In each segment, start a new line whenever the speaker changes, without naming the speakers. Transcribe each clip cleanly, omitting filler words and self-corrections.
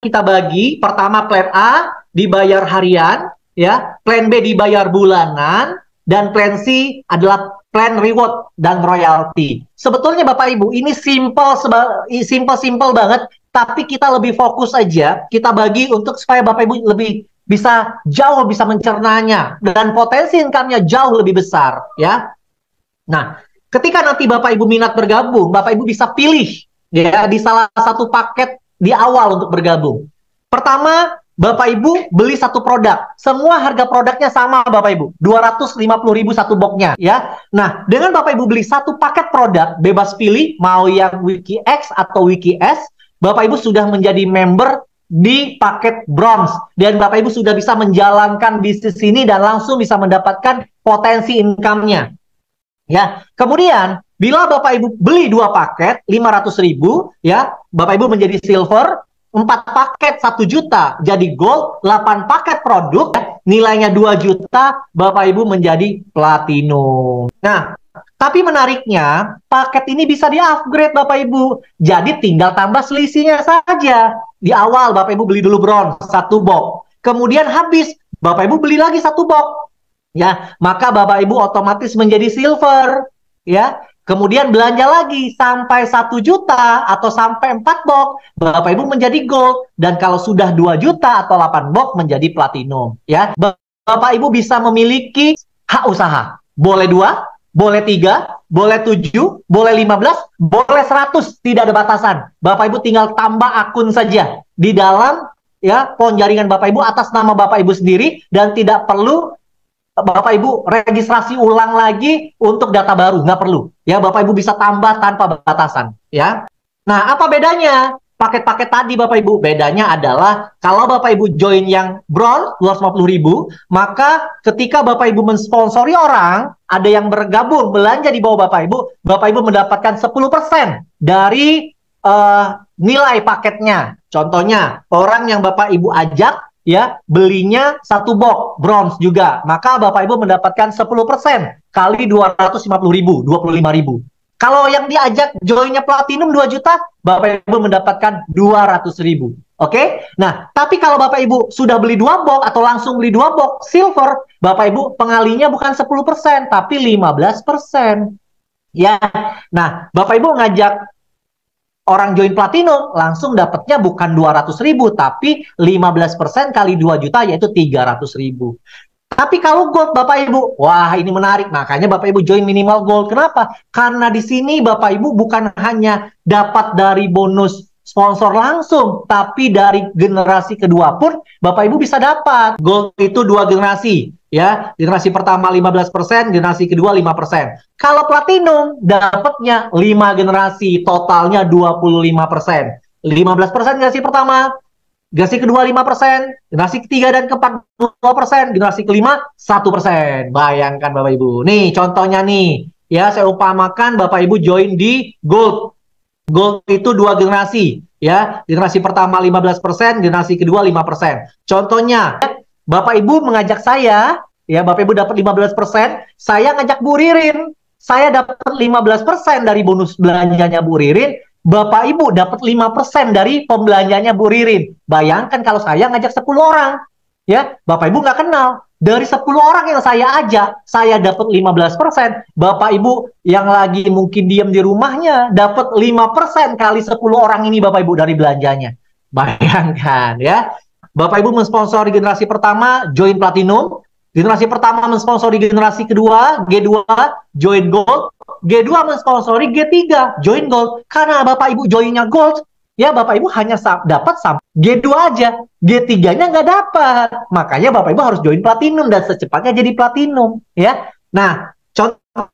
kita bagi, pertama plan A dibayar harian, ya, plan B dibayar bulanan, dan plan C adalah plan reward dan royalty. Sebetulnya Bapak Ibu, ini simple banget, tapi kita lebih fokus aja, kita bagi untuk supaya Bapak Ibu lebih jauh bisa mencernanya, dan potensi income-nya jauh lebih besar, ya. Nah, ketika nanti Bapak Ibu minat bergabung, Bapak Ibu bisa pilih ya di salah satu paket di awal untuk bergabung. Pertama, Bapak Ibu beli satu produk. Semua harga produknya sama Bapak Ibu. 250.000 satu boxnya ya. Nah, dengan Bapak Ibu beli satu paket produk, bebas pilih mau yang WikiX atau WikiS, Bapak Ibu sudah menjadi member di paket bronze. Dan Bapak Ibu sudah bisa menjalankan bisnis ini dan langsung bisa mendapatkan potensi income-nya. Ya, kemudian bila Bapak Ibu beli 2 paket 500.000 ya, Bapak Ibu menjadi silver, 4 paket 1 juta jadi gold, 8 paket produk ya, nilainya 2 juta, Bapak Ibu menjadi platinum. Nah, tapi menariknya paket ini bisa di-upgrade Bapak Ibu. Jadi tinggal tambah selisihnya saja. Di awal Bapak Ibu beli dulu bronze 1 box. Kemudian habis Bapak Ibu beli lagi 1 box. Ya, maka Bapak Ibu otomatis menjadi silver, ya. Kemudian belanja lagi sampai 1 juta atau sampai 4 box, Bapak Ibu menjadi gold, dan kalau sudah 2 juta atau 8 box menjadi platinum, ya. Bapak Ibu bisa memiliki hak usaha. Boleh 2, boleh 3, boleh 7, boleh 15, boleh 100, tidak ada batasan. Bapak Ibu tinggal tambah akun saja di dalam ya pohon jaringan Bapak Ibu atas nama Bapak Ibu sendiri, dan tidak perlu Bapak Ibu registrasi ulang lagi untuk data baru, nggak perlu. Ya, Bapak Ibu bisa tambah tanpa batasan. Ya. Nah, apa bedanya paket-paket tadi Bapak Ibu? Bedanya adalah kalau Bapak Ibu join yang bronze 250.000, maka ketika Bapak Ibu mensponsori orang, ada yang bergabung belanja di bawah Bapak Ibu mendapatkan 10% dari nilai paketnya. Contohnya, orang yang Bapak Ibu ajak ya belinya 1 box bronze juga, maka Bapak Ibu mendapatkan 10% kali 250.000, 25.000. Kalau yang diajak joinnya platinum 2 juta, Bapak Ibu mendapatkan 200.000. Oke? Nah, tapi kalau Bapak Ibu sudah beli 2 box atau langsung beli 2 box silver, Bapak Ibu pengalinya bukan 10%, tapi 15%. Ya. Nah, Bapak Ibu ngajak orang join platinum, langsung dapatnya bukan 200.000, tapi 15% kali 2 juta, yaitu 300.000. Tapi kalau gold, Bapak Ibu, wah ini menarik. Makanya Bapak Ibu join minimal gold. Kenapa? Karena di sini Bapak Ibu bukan hanya dapat dari bonus sponsor langsung, tapi dari generasi kedua pun Bapak Ibu bisa dapat. Gold itu 2 generasi. Ya, generasi pertama 15%, generasi kedua 5%. Kalau platinum dapatnya 5 generasi, totalnya 25%. 15% generasi pertama, generasi kedua 5%, generasi ketiga dan keempat 2%, generasi kelima 1%. Bayangkan Bapak Ibu. Nih contohnya nih, ya saya umpamakan Bapak Ibu join di gold. Gold itu 2 generasi, ya. Generasi pertama 15%, generasi kedua 5%. Contohnya, Bapak Ibu mengajak saya, ya Bapak Ibu dapat 15%, saya ngajak Bu Ririn, saya dapat 15% dari bonus belanjanya Bu Ririn, Bapak Ibu dapat 5% dari pembelanjanya Bu Ririn. Bayangkan kalau saya ngajak 10 orang, ya Bapak Ibu nggak kenal. Dari 10 orang yang saya ajak, saya dapat 15%. Bapak Ibu yang lagi mungkin diam di rumahnya, dapat 5% kali 10 orang ini Bapak Ibu dari belanjanya. Bayangkan ya. Bapak Ibu mensponsori generasi pertama, join platinum. Generasi pertama mensponsori generasi kedua, G2, join gold. G2 mensponsori G3, join gold. Karena Bapak Ibu joinnya gold, ya Bapak Ibu hanya dapat sampai G2 aja, G3-nya nggak dapat. Makanya Bapak Ibu harus join platinum dan secepatnya jadi platinum, ya. Nah, contoh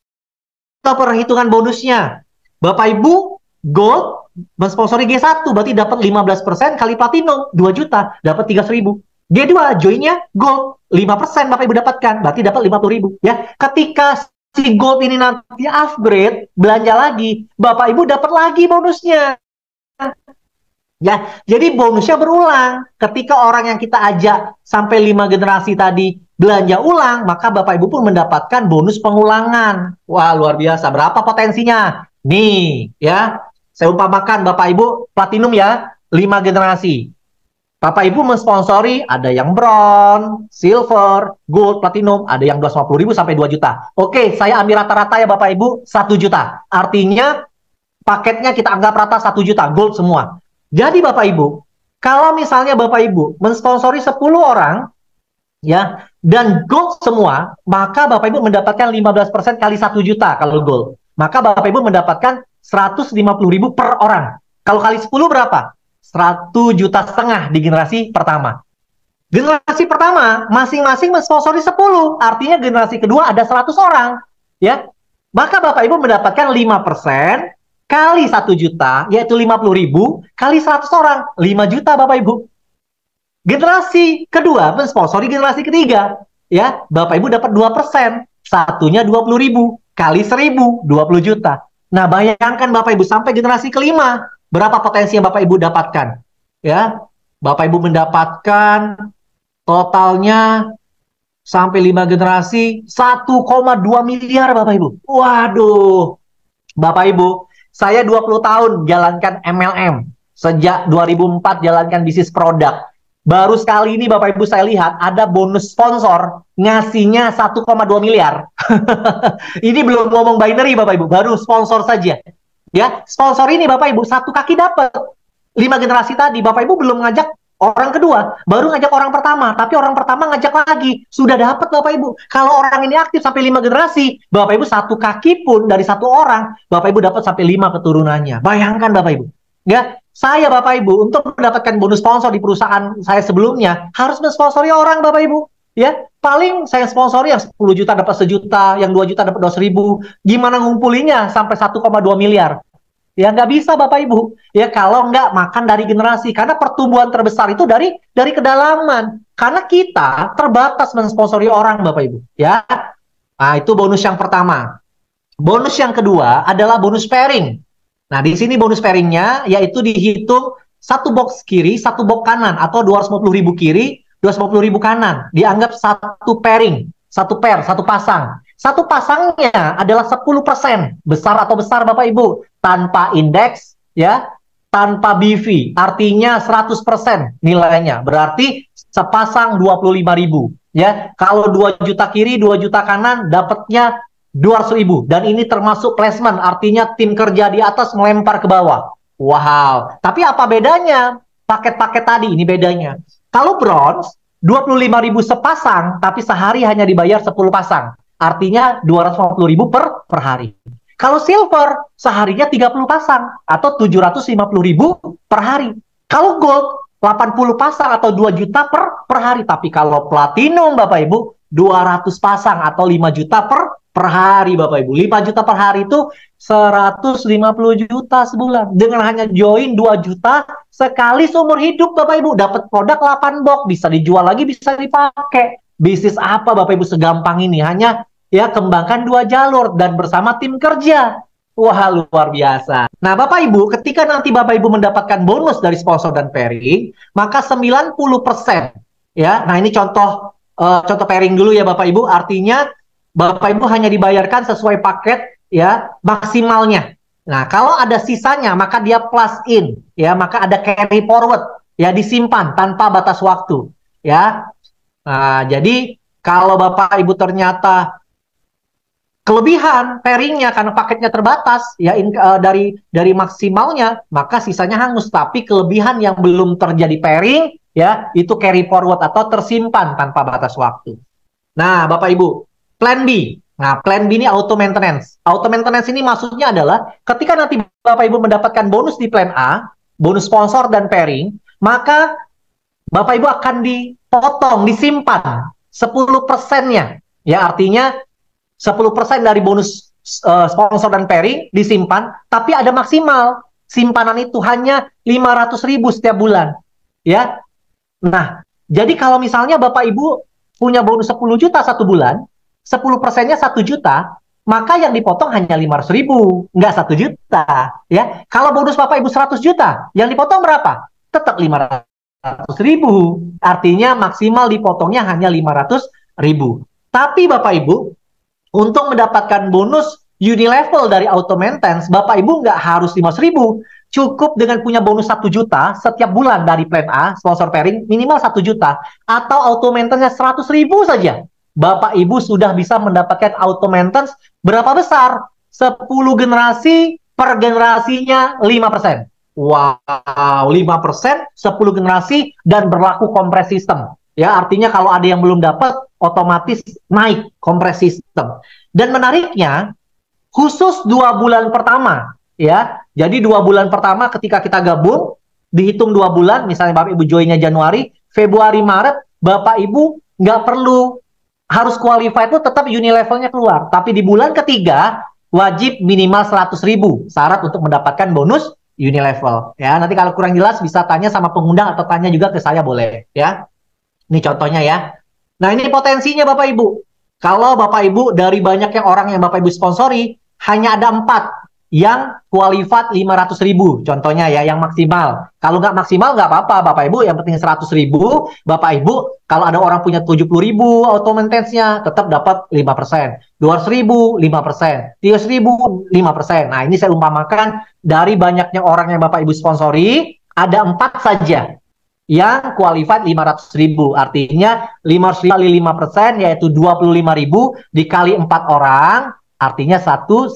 perhitungan bonusnya. Bapak Ibu gold mensponsori G1 berarti dapat 15% kali platinum 2 juta, dapat 300.000. G2 joinnya gold 5% Bapak Ibu dapatkan, berarti dapat 50.000, ya. Ketika si gold ini nanti upgrade, belanja lagi, Bapak Ibu dapat lagi bonusnya. Ya, jadi bonusnya berulang. Ketika orang yang kita ajak sampai 5 generasi tadi belanja ulang, maka Bapak Ibu pun mendapatkan bonus pengulangan. Wah, luar biasa. Berapa potensinya? Nih, ya. Saya umpamakan Bapak Ibu platinum ya, 5 generasi. Bapak Ibu mensponsori, ada yang bronze, silver, gold, platinum, ada yang 250.000 sampai 2 juta. Oke, saya ambil rata-rata ya Bapak Ibu, 1 juta. Artinya paketnya kita anggap rata 1 juta, gold semua. Jadi Bapak Ibu, kalau misalnya Bapak Ibu mensponsori 10 orang, ya, dan gold semua, maka Bapak Ibu mendapatkan 15% kali 1 juta kalau gold. Maka Bapak Ibu mendapatkan 150.000 per orang. Kalau kali 10 berapa? 1,5 juta di generasi pertama. Generasi pertama, masing-masing mensponsori 10. Artinya generasi kedua ada 100 orang. Ya, maka Bapak Ibu mendapatkan 5% kali 1 juta, yaitu 50.000, kali 100 orang. 5 juta Bapak Ibu. Generasi kedua mensponsori generasi ketiga. Ya, Bapak Ibu dapat 2%. Satunya 20.000, kali 1.000, 20 juta. Nah, bayangkan Bapak Ibu sampai generasi kelima, berapa potensi yang Bapak Ibu dapatkan? Ya, Bapak Ibu mendapatkan totalnya sampai 5 generasi 1,2 miliar Bapak Ibu. Waduh. Bapak Ibu, saya 20 tahun jalankan MLM. Sejak 2004 jalankan bisnis produk. Baru sekali ini Bapak Ibu saya lihat ada bonus sponsor ngasihnya 1,2 miliar. Ini belum ngomong binary Bapak Ibu, baru sponsor saja. Ya, sponsor ini Bapak Ibu satu kaki dapat. 5 generasi tadi Bapak Ibu belum ngajak orang kedua, baru ngajak orang pertama, tapi orang pertama ngajak lagi, sudah dapat Bapak Ibu. Kalau orang ini aktif sampai 5 generasi, Bapak Ibu satu kaki pun dari satu orang, Bapak Ibu dapat sampai 5 keturunannya. Bayangkan Bapak Ibu. Ya, saya Bapak Ibu untuk mendapatkan bonus sponsor di perusahaan saya sebelumnya harus mensponsori orang Bapak Ibu. Ya, paling saya sponsori yang 10 juta dapat 1 juta, yang 2 juta dapat 200.000. Gimana ngumpulinya sampai 1,2 miliar? Ya nggak bisa Bapak Ibu. Ya kalau nggak makan dari generasi. Karena pertumbuhan terbesar itu dari kedalaman. Karena kita terbatas mensponsori orang Bapak Ibu. Ya, nah itu bonus yang pertama. Bonus yang kedua adalah bonus pairing. Nah di sini bonus pairingnya yaitu dihitung satu box kiri, satu box kanan. Atau 250.000 kiri, 250.000 kanan. Dianggap satu pairing. Satu pair, satu pasang. Satu pasangnya adalah 10%. Besar atau besar Bapak Ibu. Tanpa indeks, ya, tanpa BV. Artinya 100% nilainya. Berarti sepasang 25.000. Ya, kalau 2 juta kiri, 2 juta kanan, dapatnya 200.000. Dan ini termasuk placement. Artinya tim kerja di atas melempar ke bawah. Wow. Tapi apa bedanya? Paket-paket tadi, ini bedanya. Kalau bronze, 25.000 sepasang, tapi sehari hanya dibayar 10 pasang. Artinya 250.000 per hari. Kalau silver, seharinya 30 pasang atau 750.000 per hari. Kalau gold, 80 pasang atau 2 juta per hari. Tapi kalau platinum, Bapak Ibu, 200 pasang atau 5 juta per hari, Bapak Ibu. 5 juta per hari itu 150 juta sebulan. Dengan hanya join 2 juta sekali seumur hidup, Bapak Ibu. Dapat produk 8 box, bisa dijual lagi, bisa dipakai. Bisnis apa, Bapak Ibu, segampang ini? Hanya ya kembangkan 2 jalur dan bersama tim kerja. Wah, luar biasa. Nah, Bapak Ibu, ketika nanti Bapak Ibu mendapatkan bonus dari sponsor dan pairing, maka 90%, ya. Nah, ini contoh pairing dulu ya Bapak Ibu. Artinya Bapak Ibu hanya dibayarkan sesuai paket ya maksimalnya. Nah, kalau ada sisanya maka dia plus in, ya, maka ada carry forward, ya, disimpan tanpa batas waktu, ya. Nah, jadi kalau Bapak Ibu ternyata kelebihan pairingnya karena paketnya terbatas ya dari maksimalnya, maka sisanya hangus. Tapi kelebihan yang belum terjadi pairing ya itu carry forward atau tersimpan tanpa batas waktu. Nah, Bapak Ibu, plan B. Nah, plan B ini auto maintenance. Auto maintenance ini maksudnya adalah ketika nanti Bapak Ibu mendapatkan bonus di plan A, bonus sponsor dan pairing, maka Bapak Ibu akan dipotong, disimpan 10%-nya. Ya, artinya 10% dari bonus sponsor dan pairing disimpan, tapi ada maksimal. Simpanan itu hanya 500.000 setiap bulan. Ya. Nah, jadi kalau misalnya Bapak Ibu punya bonus 10 juta satu bulan, 10%-nya 1 juta, maka yang dipotong hanya 500.000, nggak 1 juta. Ya. Kalau bonus Bapak Ibu 100 juta, yang dipotong berapa? Tetap 500.000. Artinya maksimal dipotongnya hanya 500.000. Tapi Bapak Ibu, untuk mendapatkan bonus unilevel dari auto maintenance, Bapak Ibu nggak harus 500.000. cukup dengan punya bonus 1 juta setiap bulan dari plan A, sponsor pairing, minimal 1 juta, atau auto maintenance 100.000 saja. Bapak Ibu sudah bisa mendapatkan auto maintenance berapa besar? 10 generasi per generasinya 5%. Wow, 5%, 10 generasi, dan berlaku kompres sistem. Ya, artinya kalau ada yang belum dapat, otomatis naik kompres sistem. Dan menariknya, khusus 2 bulan pertama, ya. Jadi 2 bulan pertama ketika kita gabung, dihitung 2 bulan, misalnya Bapak Ibu joinnya Januari, Februari, Maret, Bapak Ibu nggak perlu harus qualified itu tetap Unilevelnya keluar. Tapi di bulan ketiga, wajib minimal 100.000 syarat untuk mendapatkan bonus Unilevel. Ya, nanti kalau kurang jelas bisa tanya sama pengundang atau tanya juga ke saya boleh. Ya, ini contohnya ya. Nah, ini potensinya Bapak Ibu. Kalau Bapak Ibu dari banyaknya orang yang Bapak Ibu sponsori, hanya ada 4 yang qualified 500.000. Contohnya ya, yang maksimal. Kalau nggak maksimal nggak apa-apa Bapak Ibu, yang penting 100.000. Bapak Ibu, kalau ada orang punya 70.000 auto maintenance-nya, tetap dapat 5%. 200.000, 5%. 300.000, 5%. Nah, ini saya umpamakan dari banyaknya orang yang Bapak Ibu sponsori, ada 4 saja yang qualified 500.000. Artinya 500.000 kali 5%, yaitu 25.000 dikali 4 orang, artinya 100.000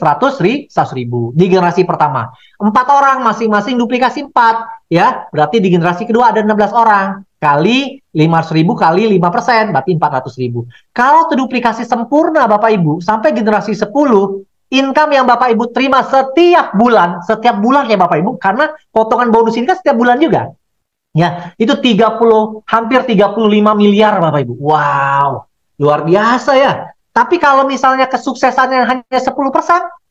di generasi pertama. 4 orang masing-masing duplikasi 4, ya. Berarti di generasi kedua ada 16 orang. Kali 500.000 kali 5%, berarti 400.000. Kalau terduplikasi sempurna Bapak Ibu, sampai generasi 10, income yang Bapak Ibu terima setiap bulan ya Bapak Ibu, karena potongan bonus ini kan setiap bulan juga. Ya, itu 30, hampir 35 miliar Bapak Ibu. Wow, luar biasa ya. Tapi kalau misalnya kesuksesannya hanya 10%,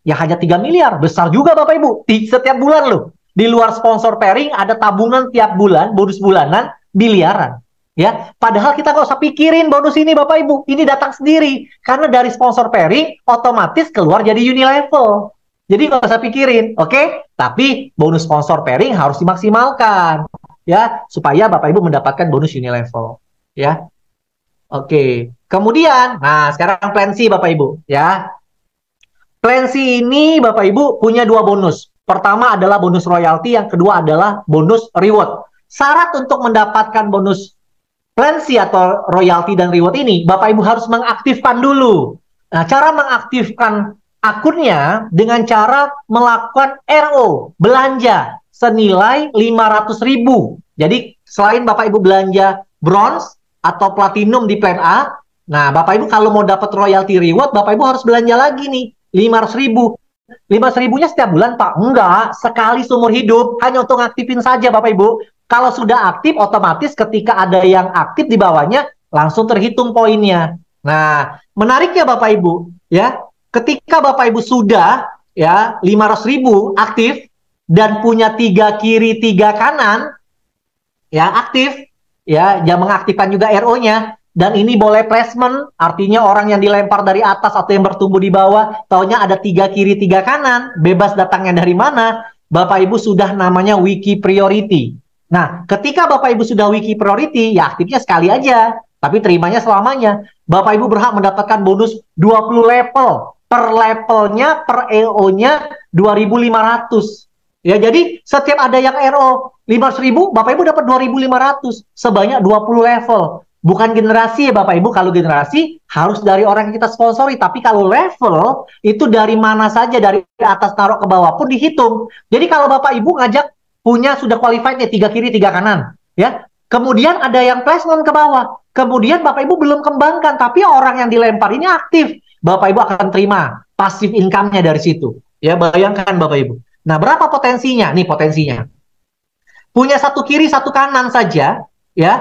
ya hanya 3 miliar. Besar juga Bapak Ibu. Setiap bulan loh. Di luar sponsor pairing ada tabungan tiap bulan, bonus bulanan, miliaran. Ya, padahal kita nggak usah pikirin bonus ini Bapak Ibu. Ini datang sendiri. Karena dari sponsor pairing, otomatis keluar jadi Unilevel. Jadi nggak usah pikirin, oke? Tapi bonus sponsor pairing harus dimaksimalkan. Ya, supaya Bapak Ibu mendapatkan bonus Unilevel. Ya. Oke. Kemudian, nah sekarang plan C Bapak Ibu, ya. Plan C ini Bapak Ibu punya 2 bonus. Pertama adalah bonus royalti, yang kedua adalah bonus reward. Syarat untuk mendapatkan bonus plan C atau royalti dan reward ini, Bapak Ibu harus mengaktifkan dulu. Nah, cara mengaktifkan akunnya dengan cara melakukan RO, belanja senilai 500.000. Jadi selain Bapak Ibu belanja bronze atau platinum di plan A, nah Bapak Ibu kalau mau dapat royalty reward, Bapak Ibu harus belanja lagi nih 500.000. 500.000-nya setiap bulan Pak? Enggak, sekali seumur hidup, hanya untuk ngaktifin saja Bapak Ibu. Kalau sudah aktif, otomatis ketika ada yang aktif di bawahnya, langsung terhitung poinnya. Nah, menariknya Bapak Ibu, ya, ketika Bapak Ibu sudah ya 500.000 aktif, dan punya 3 kiri 3 kanan ya aktif, ya jangan mengaktifkan juga RO-nya, dan ini boleh placement, artinya orang yang dilempar dari atas atau yang bertumbuh di bawah, taunya ada 3 kiri 3 kanan, bebas datangnya dari mana, Bapak Ibu sudah namanya wiki priority. Nah, ketika Bapak Ibu sudah wiki priority, ya aktifnya sekali aja, tapi terimanya selamanya. Bapak Ibu berhak mendapatkan bonus 20 level, per levelnya, per EO-nya 2.500. Ya, jadi setiap ada yang RO 500.000, Bapak Ibu dapat 2.500 sebanyak 20 level. Bukan generasi ya Bapak Ibu. Kalau generasi harus dari orang yang kita sponsori, tapi kalau level itu dari mana saja, dari atas taruh ke bawah pun dihitung. Jadi kalau Bapak Ibu ngajak punya sudah qualified nih 3 kiri 3 kanan, ya. Kemudian ada yang placement ke bawah. Kemudian Bapak Ibu belum kembangkan, tapi orang yang dilempar ini aktif. Bapak Ibu akan terima passive income-nya dari situ. Ya, bayangkan Bapak Ibu. Nah, berapa potensinya? Nih potensinya. Punya 1 kiri 1 kanan saja, ya,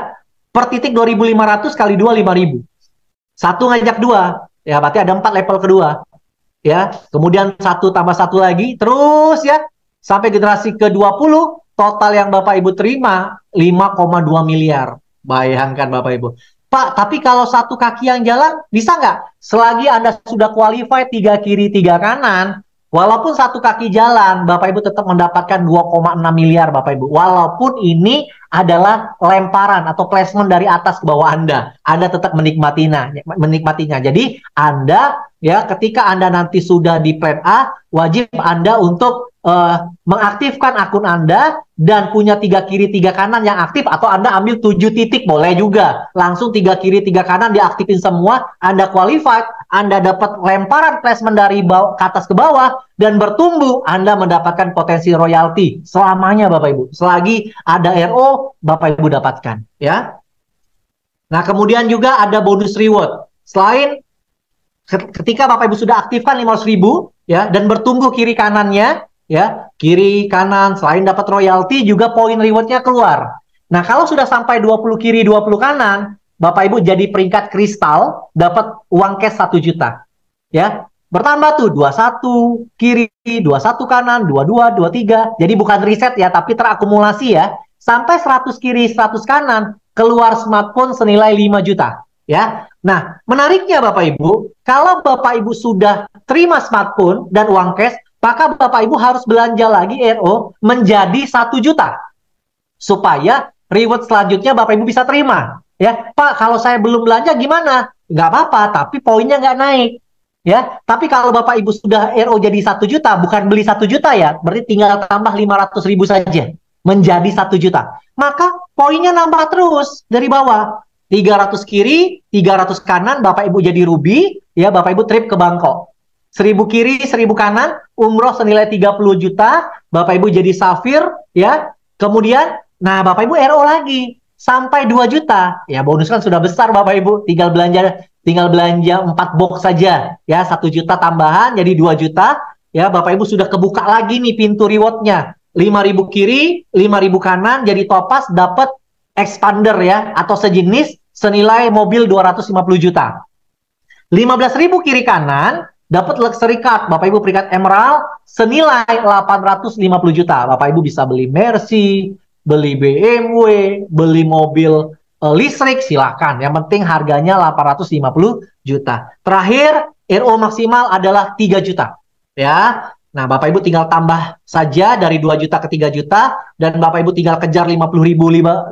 per titik 2.500 kali 2, 5.000. 1 ngajak 2, ya berarti ada 4 level kedua. Ya, kemudian 1 tambah 1 lagi, terus ya, sampai generasi ke-20, total yang Bapak Ibu terima 5,2 miliar. Bayangkan Bapak Ibu. Pak, tapi kalau 1 kaki yang jalan, bisa nggak? Selagi Anda sudah qualified 3 kiri 3 kanan, walaupun 1 kaki jalan, Bapak Ibu tetap mendapatkan 2,6 miliar Bapak Ibu. Walaupun ini adalah lemparan atau placement dari atas ke bawah Anda tetap menikmatinya. Jadi Anda ya ketika Anda nanti sudah di plan A, wajib Anda untuk mengaktifkan akun Anda dan punya 3 kiri 3 kanan yang aktif, atau Anda ambil 7 titik boleh juga. Langsung 3 kiri 3 kanan diaktifin semua, Anda qualified, Anda dapat lemparan placement dari bawah ke atas ke bawah dan bertumbuh, Anda mendapatkan potensi royalti selamanya Bapak Ibu. Selagi ada RO, Bapak Ibu dapatkan, ya. Nah, kemudian juga ada bonus reward. Selain ketika Bapak Ibu sudah aktifkan 500.000 ya dan bertumbuh kiri kanannya, ya, kiri kanan, selain dapat royalti juga poin rewardnya keluar. Nah, kalau sudah sampai 20 kiri 20 kanan, Bapak Ibu jadi peringkat kristal, dapat uang cash 1 juta. Ya, bertambah tuh 21 kiri, 21 kanan, 22, 23. Jadi bukan reset ya, tapi terakumulasi ya. Sampai 100 kiri, 100 kanan, keluar smartphone senilai 5 juta. Ya. Nah, menariknya Bapak Ibu, kalau Bapak Ibu sudah terima smartphone dan uang cash, maka Bapak Ibu harus belanja lagi RO menjadi 1 juta. Supaya reward selanjutnya Bapak Ibu bisa terima. Ya, Pak, kalau saya belum belanja gimana? Nggak apa-apa, tapi poinnya nggak naik. Ya, tapi kalau Bapak Ibu sudah RO jadi 1 juta, bukan beli 1 juta ya, berarti tinggal tambah 500.000 saja. Menjadi 1 juta. Maka poinnya nambah terus dari bawah. 300 kiri, 300 kanan, Bapak Ibu jadi ruby, ya Bapak Ibu trip ke Bangkok. 1000 kiri, 1000 kanan, umroh senilai 30 juta, Bapak Ibu jadi safir, ya. Kemudian, nah Bapak Ibu RO lagi sampai 2 juta. Ya, bonus kan sudah besar Bapak Ibu, tinggal belanja 4 box saja, ya 1 juta tambahan jadi 2 juta. Ya, Bapak Ibu sudah kebuka lagi nih pintu rewardnya. 5.000 kiri, 5.000 kanan, jadi topas dapat expander ya, atau sejenis senilai mobil 250 juta. 15.000 kiri kanan, dapat luxury card, Bapak Ibu peringkat emerald, senilai 850 juta. Bapak Ibu bisa beli Mercy, beli BMW, beli mobil listrik, silakan. Yang penting harganya 850 juta. Terakhir, RO maksimal adalah 3 juta. Ya. Nah, Bapak Ibu tinggal tambah saja dari 2 juta ke 3 juta, dan Bapak Ibu tinggal kejar 50.000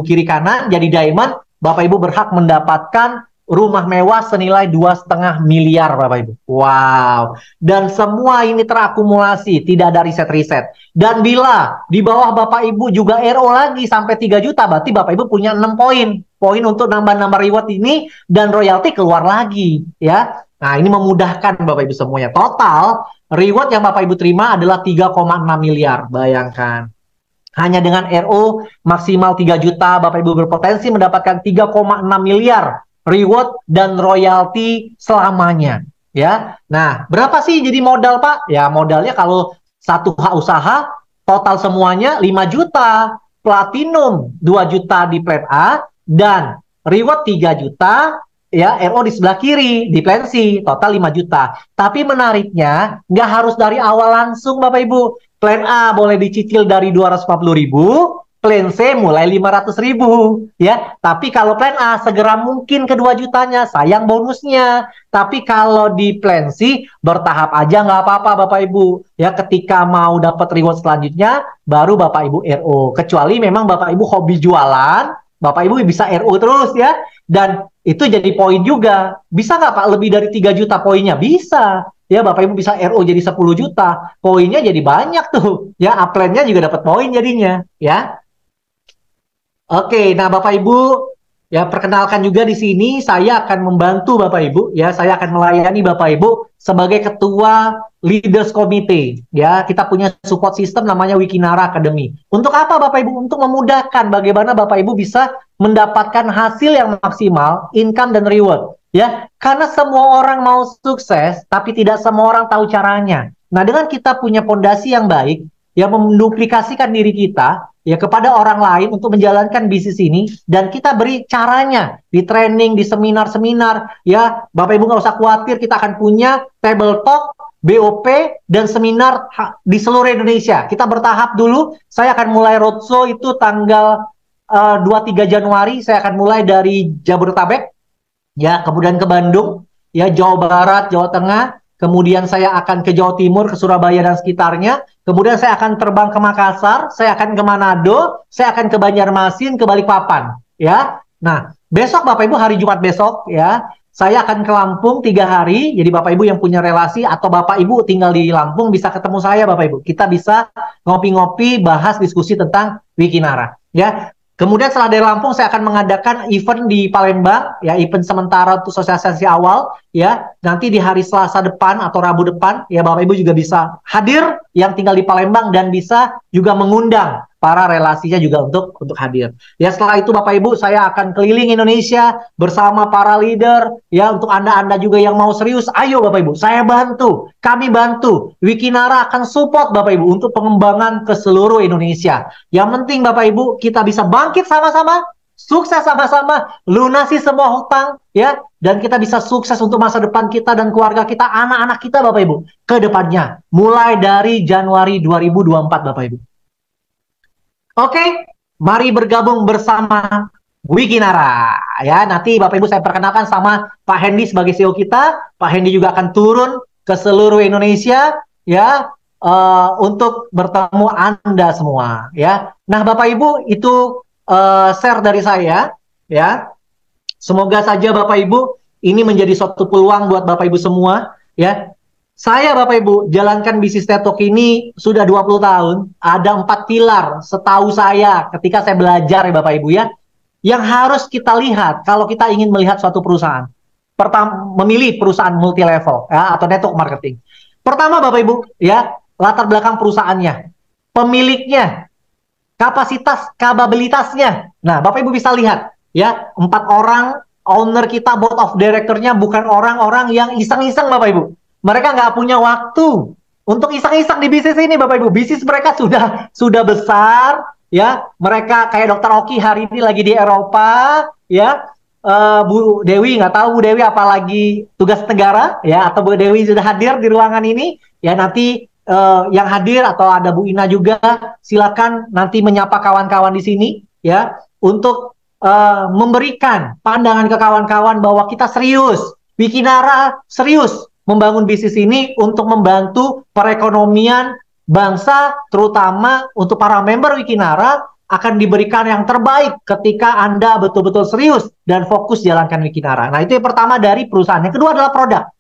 kiri kanan, jadi diamond, Bapak Ibu berhak mendapatkan rumah mewah senilai 2,5 miliar Bapak Ibu. Wow. Dan semua ini terakumulasi, tidak ada riset-riset. Dan bila di bawah Bapak Ibu juga RO lagi sampai 3 juta, berarti Bapak Ibu punya 6 poin. Poin untuk nambah-nambah reward ini, dan royalti keluar lagi. Ya. Nah, ini memudahkan Bapak Ibu semuanya. Total, reward yang Bapak Ibu terima adalah 3,6 miliar. Bayangkan. Hanya dengan RO maksimal 3 juta, Bapak Ibu berpotensi mendapatkan 3,6 miliar reward dan royalti selamanya. Ya. Nah, berapa sih jadi modal, Pak? Ya, modalnya kalau satu hak usaha, total semuanya 5 juta. Platinum 2 juta di plan A, dan reward 3 juta, ya, RO di sebelah kiri, di plan C, total 5 juta. Tapi menariknya, nggak harus dari awal langsung, Bapak Ibu. Plan A boleh dicicil dari 250.000, plan C mulai 500.000, ya. Tapi kalau plan A segera mungkin ke 2 jutanya, sayang bonusnya. Tapi kalau di plan C bertahap aja nggak apa-apa Bapak Ibu. Ya, ketika mau dapat reward selanjutnya, baru Bapak Ibu RO. Kecuali memang Bapak Ibu hobi jualan, Bapak Ibu bisa RO terus ya. Dan itu jadi poin juga. Bisa nggak Pak lebih dari 3 juta poinnya? Bisa. Ya, Bapak Ibu bisa RO jadi 10 juta. Poinnya jadi banyak tuh. Ya, upline-nya juga dapat poin jadinya. Ya. Oke, nah Bapak Ibu, ya perkenalkan juga di sini saya akan membantu Bapak Ibu, ya saya akan melayani Bapak Ibu sebagai Ketua Leaders Committee. Ya, kita punya support system namanya Wikinara Academy. Untuk apa Bapak Ibu? Untuk memudahkan bagaimana Bapak Ibu bisa mendapatkan hasil yang maksimal, income dan reward. Ya, karena semua orang mau sukses, tapi tidak semua orang tahu caranya. Nah, dengan kita punya fondasi yang baik, yang menduplikasikan diri kita ya kepada orang lain untuk menjalankan bisnis ini, dan kita beri caranya di training, di seminar-seminar, ya Bapak Ibu nggak usah khawatir, kita akan punya table talk, BOP, dan seminar di seluruh Indonesia. Kita bertahap dulu, saya akan mulai roadshow itu tanggal 2-3 Januari, saya akan mulai dari Jabodetabek, ya kemudian ke Bandung, ya Jawa Barat, Jawa Tengah, kemudian saya akan ke Jawa Timur, ke Surabaya dan sekitarnya. Kemudian saya akan terbang ke Makassar, saya akan ke Manado, saya akan ke Banjarmasin, ke Balikpapan. Ya, nah besok Bapak Ibu hari Jumat besok, ya saya akan ke Lampung 3 hari. Jadi Bapak Ibu yang punya relasi atau Bapak Ibu tinggal di Lampung bisa ketemu saya Bapak Ibu. Kita bisa ngopi-ngopi, bahas diskusi tentang Wikinara. Ya. Kemudian setelah dari Lampung saya akan mengadakan event di Palembang, ya event sementara untuk sosialisasi awal, ya nanti di hari Selasa depan atau Rabu depan, ya Bapak Ibu juga bisa hadir yang tinggal di Palembang dan bisa juga mengundang para relasinya juga untuk hadir. Ya setelah itu Bapak Ibu saya akan keliling Indonesia bersama para leader, ya untuk Anda juga yang mau serius, ayo Bapak Ibu, saya bantu, kami bantu, Wikinara akan support Bapak Ibu untuk pengembangan ke seluruh Indonesia. Yang penting Bapak Ibu kita bisa bangkit sama-sama, sukses sama-sama, lunasi semua hutang, ya, dan kita bisa sukses untuk masa depan kita dan keluarga kita, anak-anak kita Bapak Ibu, ke depannya, mulai dari Januari 2024 Bapak Ibu. Oke, mari bergabung bersama Wikinara. Ya, nanti Bapak Ibu saya perkenalkan sama Pak Hendy sebagai CEO kita. Pak Hendy juga akan turun ke seluruh Indonesia, ya, untuk bertemu Anda semua. Ya, nah Bapak Ibu itu share dari saya. Ya, semoga saja Bapak Ibu ini menjadi suatu peluang buat Bapak Ibu semua. Ya, saya Bapak Ibu jalankan bisnis TED Talk ini sudah 20 tahun. Ada 4 pilar setahu saya ketika saya belajar ya Bapak Ibu ya. Yang harus kita lihat kalau kita ingin melihat suatu perusahaan. Pertama, memilih perusahaan multi level ya, atau network marketing. Pertama Bapak Ibu ya, latar belakang perusahaannya, pemiliknya, kapasitas, kapabilitasnya. Nah Bapak Ibu bisa lihat ya, 4 orang owner kita, board of director-nya bukan orang-orang yang iseng-iseng Bapak Ibu. Mereka nggak punya waktu untuk iseng-iseng di bisnis ini Bapak Ibu. Bisnis mereka sudah besar ya. Mereka kayak Dokter Oki hari ini lagi di Eropa ya. Bu Dewi nggak tahu Bu Dewi apalagi tugas negara ya, atau Bu Dewi sudah hadir di ruangan ini ya. Nanti yang hadir atau ada Bu Ina juga silakan nanti menyapa kawan-kawan di sini ya, untuk memberikan pandangan ke kawan-kawan bahwa kita serius, Wikinara serius membangun bisnis ini untuk membantu perekonomian bangsa, terutama untuk para member Wikinara akan diberikan yang terbaik ketika Anda betul-betul serius dan fokus jalankan Wikinara. Nah itu yang pertama dari perusahaan. Yang kedua adalah produk.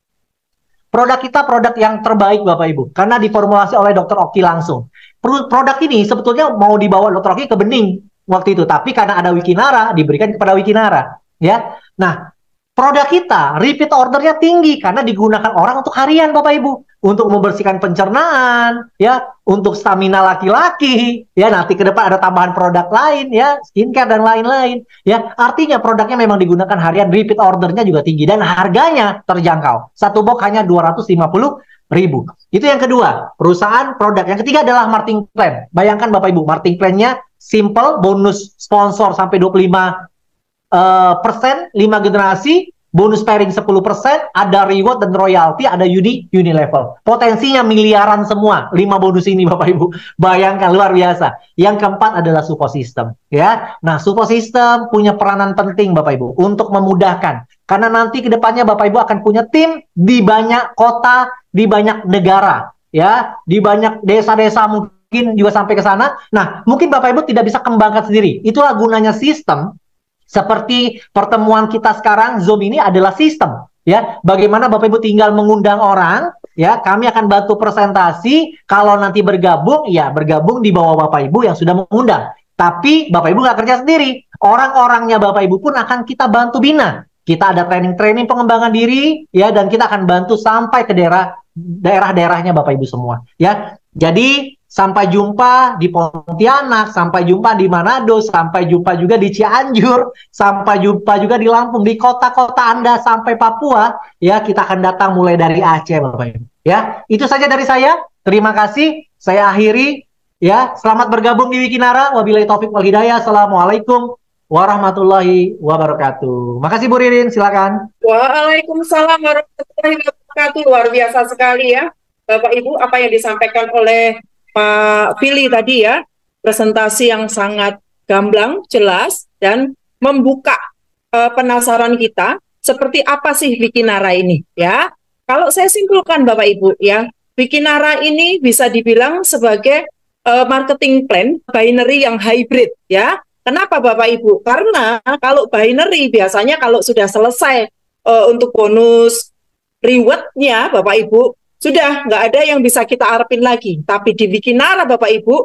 Produk kita produk yang terbaik Bapak Ibu, karena diformulasi oleh Dr. Oki langsung. Produk ini sebetulnya mau dibawa Dr. Oki ke Bening waktu itu, tapi karena ada Wikinara diberikan kepada Wikinara. Ya, nah produk kita repeat ordernya tinggi karena digunakan orang untuk harian Bapak Ibu, untuk membersihkan pencernaan, ya, untuk stamina laki-laki, ya, nanti ke depan ada tambahan produk lain, ya, skincare dan lain-lain, ya, artinya produknya memang digunakan harian, repeat ordernya juga tinggi dan harganya terjangkau. Satu box hanya 250.000. Itu yang kedua, perusahaan produk. Yang ketiga adalah marketing plan. Bayangkan Bapak Ibu, marketing plan-nya simple, bonus sponsor sampai 25%, 5 generasi, bonus pairing 10%, ada reward dan royalty, ada Unilevel. Potensinya miliaran semua, 5 bonus ini Bapak Ibu. Bayangkan, luar biasa. Yang keempat adalah support system. Ya. Nah, support system punya peranan penting Bapak Ibu untuk memudahkan. Karena nanti ke depannya Bapak Ibu akan punya tim di banyak kota, di banyak negara. Ya, di banyak desa-desa mungkin juga sampai ke sana. Nah, mungkin Bapak Ibu tidak bisa kembangkan sendiri. Itulah gunanya sistem. Seperti pertemuan kita sekarang, Zoom ini adalah sistem, ya. Bagaimana Bapak Ibu tinggal mengundang orang, ya. Kami akan bantu presentasi. Kalau nanti bergabung, ya bergabung di bawah Bapak Ibu yang sudah mengundang. Tapi Bapak Ibu nggak kerja sendiri. Orang-orangnya Bapak Ibu pun akan kita bantu bina. Kita ada training-training pengembangan diri, ya, dan kita akan bantu sampai ke daerah-daerahnya Bapak Ibu semua, ya. Jadi sampai jumpa di Pontianak, sampai jumpa di Manado, sampai jumpa juga di Cianjur, sampai jumpa juga di Lampung, di kota-kota Anda sampai Papua, ya, kita akan datang mulai dari Aceh Bapak Ibu. Ya, itu saja dari saya. Terima kasih. Saya akhiri, ya. Selamat bergabung di Wikinara. Wabillahi taufik wal hidayah. Assalamualaikum warahmatullahi wabarakatuh. Makasih Bu Ririn, silakan.
Waalaikumsalam warahmatullahi wabarakatuh. Luar biasa sekali ya, Bapak Ibu, apa yang disampaikan oleh Pak Fili tadi ya, presentasi yang sangat gamblang, jelas, dan membuka penasaran kita, seperti apa sih Wikinara ini ya. Kalau saya simpulkan Bapak Ibu ya, Wikinara ini bisa dibilang sebagai marketing plan binary yang hybrid ya. Kenapa Bapak Ibu? Karena kalau binary biasanya kalau sudah selesai untuk bonus rewardnya Bapak Ibu, sudah nggak ada yang bisa kita harapin lagi. Tapi di Wikinara Bapak Ibu,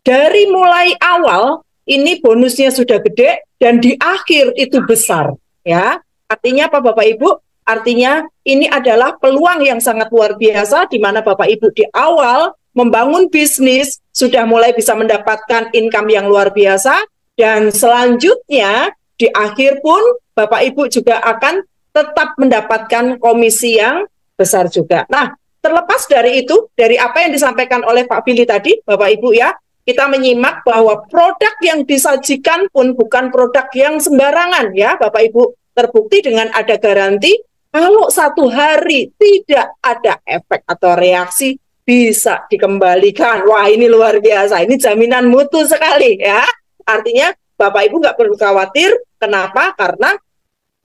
dari mulai awal ini bonusnya sudah gede dan di akhir itu besar, ya. Artinya apa Bapak Ibu? Artinya ini adalah peluang yang sangat luar biasa di mana Bapak Ibu di awal membangun bisnis sudah mulai bisa mendapatkan income yang luar biasa, dan selanjutnya di akhir pun Bapak Ibu juga akan tetap mendapatkan komisi yang besar juga. Nah, terlepas dari itu, dari apa yang disampaikan oleh Pak Billy tadi, Bapak Ibu ya, kita menyimak bahwa produk yang disajikan pun bukan produk yang sembarangan ya Bapak Ibu. Terbukti dengan ada garansi, kalau 1 hari tidak ada efek atau reaksi, bisa dikembalikan. Wah, ini luar biasa, ini jaminan mutu sekali ya. Artinya Bapak Ibu nggak perlu khawatir. Kenapa? Karena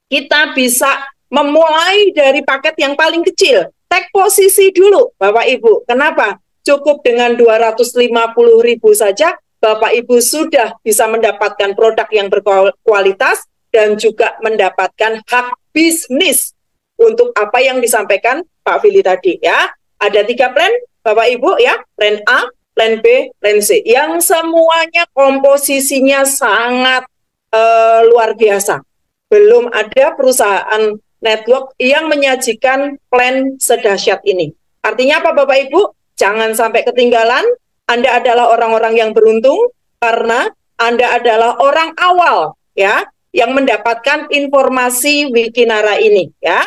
kita bisa memulai dari paket yang paling kecil. Take posisi dulu Bapak Ibu. Kenapa? Cukup dengan 250.000 saja, Bapak Ibu sudah bisa mendapatkan produk yang berkualitas dan juga mendapatkan hak bisnis untuk apa yang disampaikan Pak Billy tadi ya. Ada 3 plan Bapak Ibu ya, plan A, plan B, plan C, yang semuanya komposisinya sangat luar biasa. Belum ada perusahaan network yang menyajikan plan sedahsyat ini. Artinya apa Bapak Ibu? Jangan sampai ketinggalan. Anda adalah orang-orang yang beruntung karena Anda adalah orang awal ya yang mendapatkan informasi Wikinara ini ya.